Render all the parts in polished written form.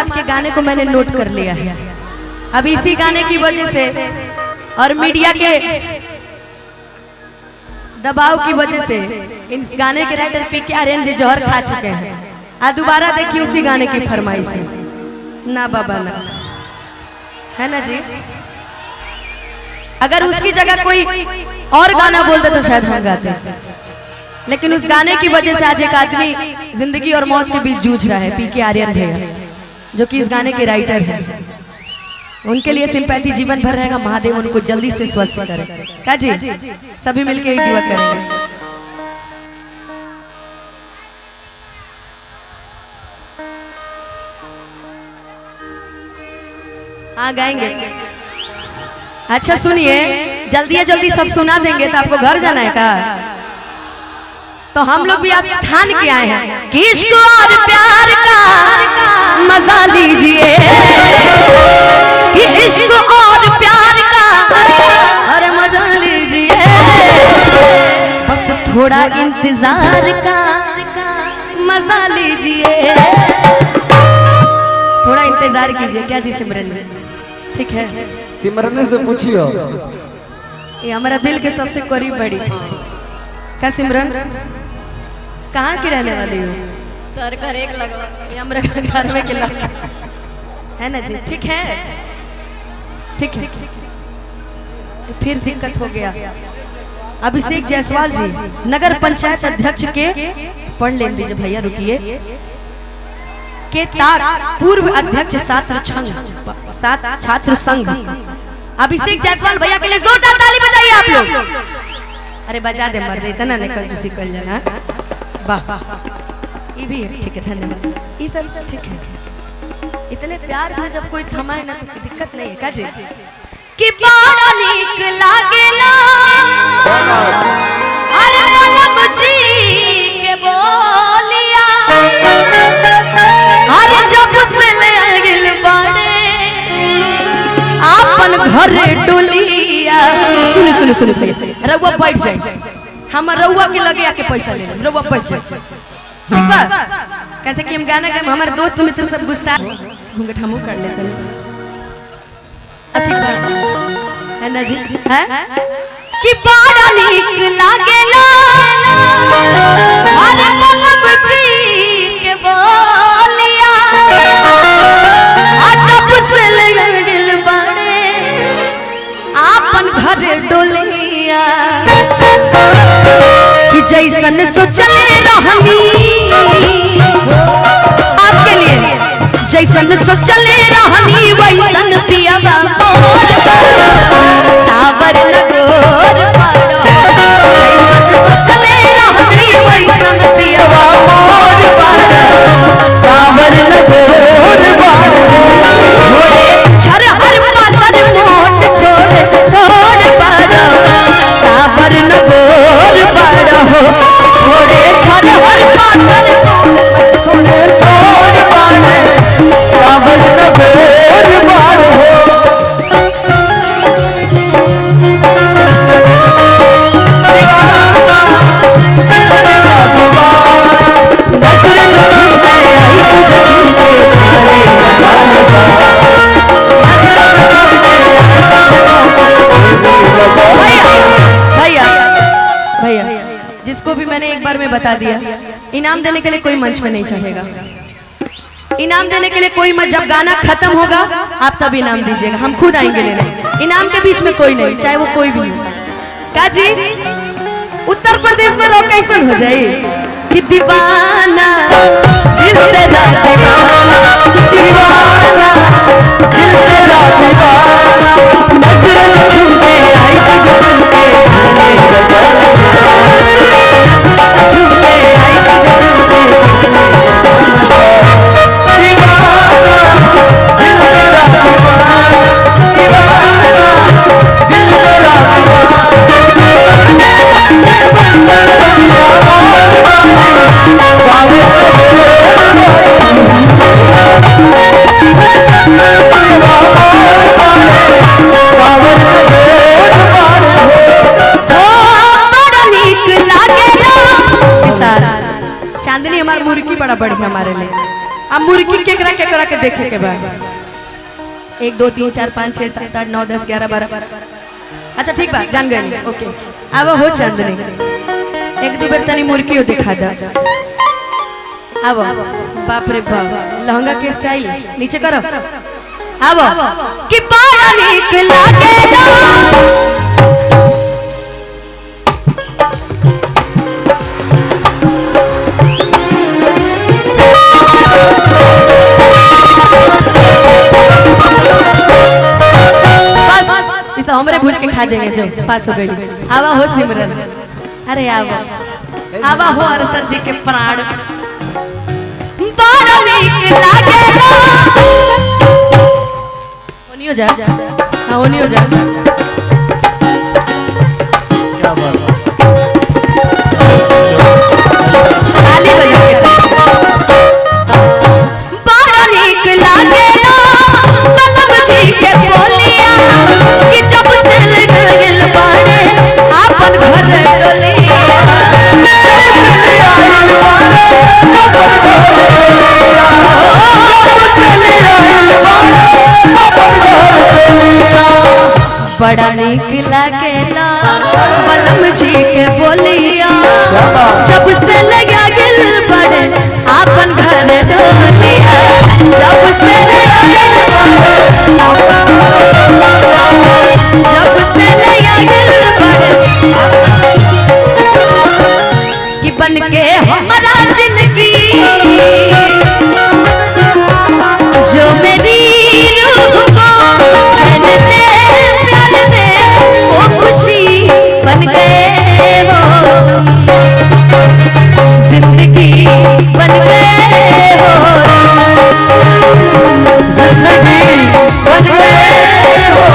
आपके गाने को मैंने नोट कर लिया है। अब इसी गाने की वजह से और मीडिया के दबाव की वजह से इस गाने के राइटर पीके आर्यन जी जौहर खा चुके हैं। आज दोबारा देखिए उसी गाने की फरमाइश है। ना बाबा ना, है ना जी। अगर उसकी जगह कोई और गाना बोलते तो शायद हम गाते, लेकिन उस गाने की वजह से आज एक आदमी जिंदगी और मौत के बीच जूझ रहा है। पीके आर्यन भैया जो कि इस गाने के राइटर हैं, उनके लिए सिंपैथी जीवन भर रहेगा। महादेव उनको जल्दी से स्वस्थ करे। का जी सभी मिलके एक दुआ करेंगे। हाँ गाएंगे। अच्छा सुनिए, जल्दी जल्दी सब सुना देंगे तो आपको घर जाना है का? तो हम लोग भी आज ठान के आए हैं कि इश्क और प्यार का मजा लीजिए, कि इश्क और प्यार का अरे मजा लीजिए, बस थोड़ा इंतजार का मजा लीजिए। थोड़ा इंतजार कीजिए। क्या जी सिमरन जी, ठीक है? सिमरन से पूछियो, ये हमारा दिल के सबसे करीब बड़ी। क्या सिमरन कहाँ की रहने वाली हो? तर घर एक लगा, ये हमारे घर में के लगा है ना जी। ठीक है, ठीक है। फिर दिक्कत हो गया। अभिषेक जायसवाल जी, नगर पंचायत अध्यक्ष के पढ़ ले दीजिए भैया, रुकिए। के ताक पूर्व अध्यक्ष छात्र संघ अभिषेक जायसवाल भैया के लिए जोरदार ताली बजाइए आप लोग। अरे बजा दे मर दे, इतना नहीं कर जूसी कर जाना। वाह, ये भी है, ठीक है, धन्यवाद। ये सब ठीक है। इतने प्यार से जब कोई थमाए ना तो दिक्कत नहीं है। का जी कि बड़ा नीक लागेला अरे मलम जी के बोलिया, अरे जब से ले गिल बड़े आपन घरे डोलिया। सुनी सुनी सुनी, रउआ बैठ जाए, हम रउआ के लगे आके पैसा ले लें। रउआ बैठ जाए, ठीक बा? कैसे कि हम गाना के हमारे दोस्त मित्र सब गुस्सा घूंघट हम कर लेते हैं। ठीक बा, है ना जी? है कि बड़ा नीक लागेला अरे मलम जी के बोलिया, जब से ले गिल बड़े आपन घरे डोलिया, कि जैसन सोचले रहनी आपके लिए, जैसन सोचले रहनी वैसन पियावा मोर सावर नगोर पारो। जैसन सोचले रहनी वैसन पियावा मोर पारो सावर नगोर पारो। छर हर पातर मोट छोड़ छोड़ पारो सावर नगोर पारो। थोड़े छर हर पातर थोड़े छोड़ पारो सावर नगोर पारो। जिसको भी मैंने एक बार में बता दिया, इनाम देने के लिए कोई मंच में नहीं चाहेगा। इनाम देने के लिए कोई मत, जब गाना खत्म होगा आप तब इनाम दीजिएगा, हम खुद आएंगे लेने। इनाम के बीच में कोई नहीं, चाहे वो कोई भी हो। का जी उत्तर प्रदेश में लोकेशन हो जाए कि दीवाना दिल तेरा दीवाना, दीवाना दिल तेरा दीवाना, नजर छूटे आई तुझे छूटे छूटे आई तुझे छूटे चांदनी हमार मुर्गी बड़ा बढ़िया हमारे लिए। अब मुर्गी केकरा केकरा के देखे के बाद 1 2 3 4 5 6 7 8 9 10 11 12 अच्छा ठीक बा जान गए ओके अब हो चांदनी एक दो बार तनी मुर्कियो दिखा दा अब बाप रे बाप लहंगा के स्टाइल नीचे करो अब कि बड़ा नीक लागेला हमरे भूज के खा जाएंगे जो पास हो गई आवा हो सिमरन अरे आवा हो अरसर जी के प्राण बड़ा नीक लागेला ओनियो जा हां ओनियो जा क्या बात ताली बजा के बड़ा नीक लागेला बलम जी के बोलिया कि जब से लगल बाड़े आपन घर डोलिया बड़ा नीक लागेला बलम जी के बोलिया जब से लगा गिल बड़े आपन घर डोलिया जब से कि बन के हमारा जिंदगी जो मेरी रूह को चैन दे प्यार दे वो खुशी बन गए हो जिंदगी बन गए हो जिंदगी बन गए हो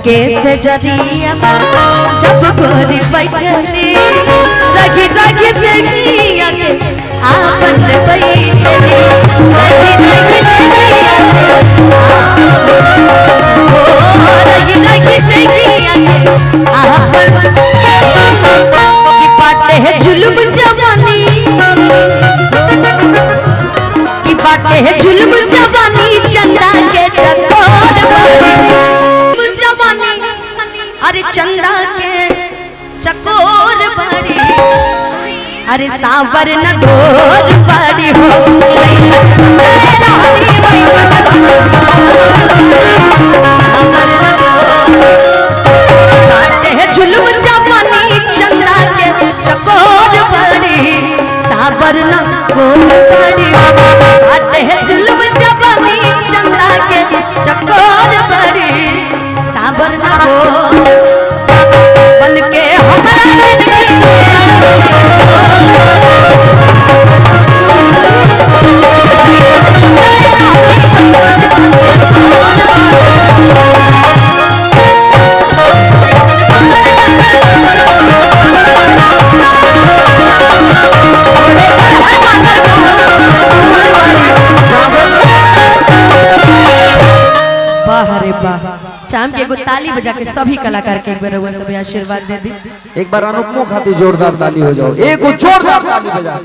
के सजरिया जब गोरी बैठली रखी रखी देखिया के आपन बैठली रखी रखी देखिया ओ रखी रखी देखिया के आपन की बाटे है जुल्म जवानी की बाटे है जुल्म जवानी चंदा के चकोर अरे चंदा के चकोर बड़ी अरे सावर न गोर बड़ी हो जुल्म जवानी चंदा के चकोर बड़ी सावर न गोर बड़ी जुल्म जवानी चंदा के चकोर बड़ी सावर न गोर बन के चाम के गुत्ता ताली बजा के सभी कलाकार के एक बार रउआ सभी आशीर्वाद दे दी। एक बार अनुपमों खातिर जोरदार ताली हो जाओ, एक जोरदार ताली बजा।